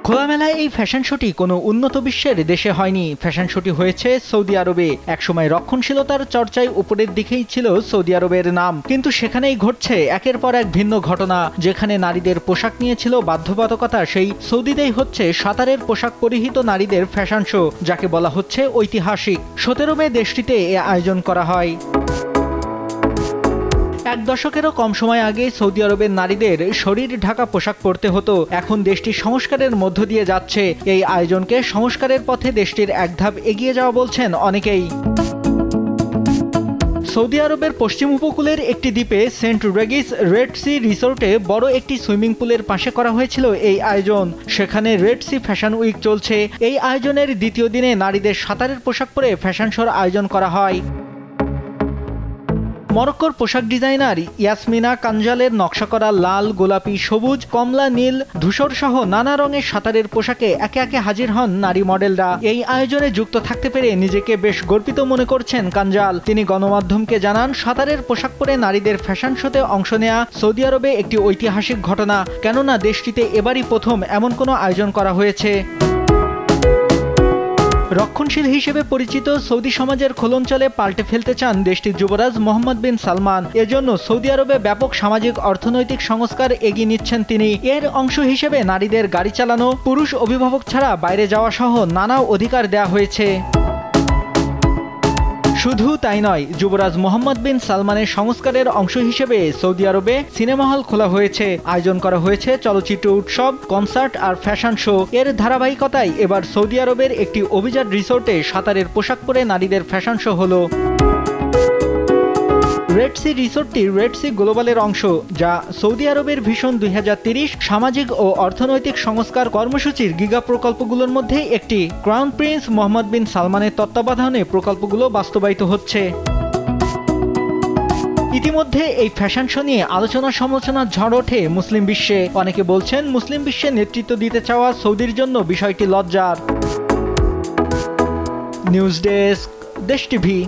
খোলামেলায় এই ফ্যাশন শোটি কোনো উন্নত বিশ্বের দেশে হয়নি। ফ্যাশন শোটি হয়েছে সৌদি আরবে। একসময় রক্ষণশীলতার চর্চায় উপরের দিকেই ছিল সৌদি আরবের নাম, কিন্তু সেখানেই ঘটছে একের পর এক ভিন্ন ঘটনা। যেখানে নারীদের পোশাক নিয়েছিল বাধ্যবাধকতা, সেই সৌদিতেই হচ্ছে সাঁতারের পোশাক পরিহিত নারীদের ফ্যাশন শো, যাকে বলা হচ্ছে ঐতিহাসিক। 17 মে দেশটিতে এ আয়োজন করা হয়। এক দশকেরও কম সময় আগে সৌদি আরবের নারীদের শরীর ঢাকা পোশাক পরতে হতো। এখন দেশটি সংস্কারের মধ্য দিয়ে যাচ্ছে। এই আয়োজনকে সংস্কারের পথে দেশটির এক ধাপ এগিয়ে যাওয়া বলছেন অনেকেই। সৌদি আরবের পশ্চিম উপকূলের একটি দ্বীপে সেন্ট রেগিস রেড সি রিসোর্টে বড় একটি সুইমিং পুলের পাশে করা হয়েছিল এই আয়োজন। সেখানে রেড সি ফ্যাশন উইক চলছে। এই আয়োজনের দ্বিতীয় দিনে নারীদের সাঁতারের পোশাক পরে ফ্যাশন শোর আয়োজন করা হয়। মরক্কোর পোশাক ডিজাইনার ইয়াসমিনা কাঞ্জালের নকশা করা লাল, গোলাপি, সবুজ, কমলা, নীল, ধূসর সহ নানা রঙের সাঁতারের পোশাকে একে একে হাজির হন নারী মডেলরা। এই আয়োজনে যুক্ত থাকতে পেরে নিজেকে বেশ গর্বিত মনে করছেন কাঞ্জাল। তিনি গণমাধ্যমকে জানান, সাঁতারের পোশাক পরে নারীদের ফ্যাশন শোতে অংশ নেওয়া সৌদি আরবে একটি ঐতিহাসিক ঘটনা, কেননা দেশটিতে এবারই প্রথম এমন কোনো আয়োজন করা হয়েছে। রক্ষণশীল হিসেবে পরিচিত সৌদি সমাজের খোলনচলে পাল্টে ফেলতে চান দেশটির যুবরাজ মোহাম্মদ বিন সালমান। এজন্য সৌদি আরবে ব্যাপক সামাজিক অর্থনৈতিক সংস্কার এগিয়ে নিচ্ছেন তিনি। এর অংশ হিসেবে নারীদের গাড়ি চালানো, পুরুষ অভিভাবক ছাড়া বাইরে যাওয়া সহ নানা অধিকার দেওয়া হয়েছে। শুধু তাই নয়, যুবরাজ মোহাম্মদ বিন সালমানের সংস্কারের অংশ হিসেবে সৌদি আরবে সিনেমা হল খোলা হয়েছে। আয়োজন করা হয়েছে চলচ্চিত্র উৎসব, কনসার্ট আর ফ্যাশন শো। এর ধারাবাহিকতায় এবার সৌদি আরবের একটি অভিজাত রিসোর্টে সাঁতারের পোশাক পরে নারীদের ফ্যাশন শো হলো। রেড সি রিসোর্টটি রেড সি গ্লোবালের অংশ, যা সৌদি আরবের ভিশন 2030 সামাজিক ও অর্থনৈতিক সংস্কার কর্মসূচির গিগা প্রকল্পগুলোর মধ্যে একটি। ক্রাউন প্রিন্স মোহাম্মদ বিন সালমানের তত্ত্বাবধানে প্রকল্পগুলো বাস্তবায়িত হচ্ছে। ইতিমধ্যে এই ফ্যাশন শো নিয়ে আলোচনা সমালোচনার ঝড় ওঠে মুসলিম বিশ্বে। অনেকে বলছেন, মুসলিম বিশ্বে নেতৃত্ব দিতে চাওয়া সৌদির জন্য বিষয়টি লজ্জার। নিউজ ডেস্ক, দেশ টিভি।